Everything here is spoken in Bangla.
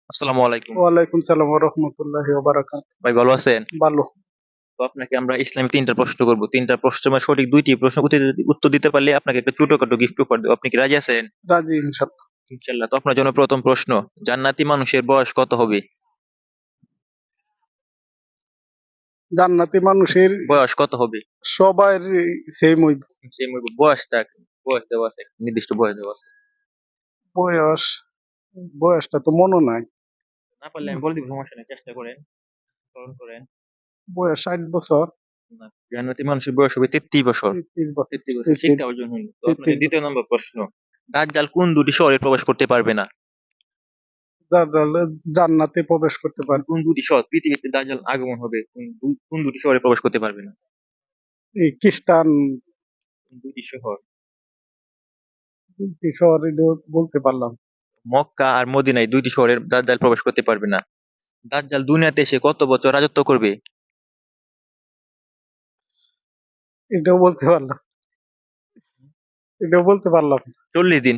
আসসালামু আলাইকুম। ওয়ালাইকুম সালাম ওয়া রাহমাতুল্লাহি ওয়া বারাকাতুহু। ভাই ভালো আছেন? ভালো। তো আপনাকে আমরা ইসলামে ৩ টা প্রশ্ন করব। ৩ টা প্রশ্নের মধ্যে সঠিক ২ টি প্রশ্ন উত্তর দিতে পারলে আপনাকে একটা ছোটখাটো গিফট উপহার দেব। আপনি কি রাজি আছেন? রাজি ইনশাআল্লাহ। ইনশাআল্লাহ। তো আপনার জন্য ১ম প্রশ্ন, জান্নাতি মানুষের বয়স কত হবে? জান্নাতি মানুষের বয়স কত হবে? সবার সেম হইব। সেই বয়স দেওয়া আছে, নির্দিষ্ট বয়স দেওয়া আছে। বয়স বয়সটা তো মনে নাই। না পারলে আমি বলে দিব, সমস্যা নেই। চেষ্টা করেন, স্মরণ করেন। বয়স ৬০ বছর। না, জান্নাতি মানুষের বয়স হবে ৩৩ বছর। ৩৩ বছর। ৩৩ বছর ৩৩ শিক্ষা অর্জন হলো। তো আপনাদের ৩৩ ২য় বছর। নম্বর প্রশ্ন, দাজ্জাল কোন ২টি শহরে প্রবেশ করতে পারবে না? দাজ্জাল জান্নাতে প্রবেশ করতে পারবে। কোন ২টি শহর পৃথিবীতে দাজ্জাল আগমন হবে, কোন ২টি শহরে প্রবেশ করতে পারবে না? এই খ্রিস্টান কোন ২টি শহর? শহর এটা বলতে পারলাম। মক্কা আর মদিনায় ২টি শহরে দাজ্জাল প্রবেশ করতে পারবে না। দাজ্জাল দুনিয়াতে এসে কত বছর রাজত্ব করবে? এটাও বলতে পারলাম। এটাও বলতে পারলাম। ৪০ দিন।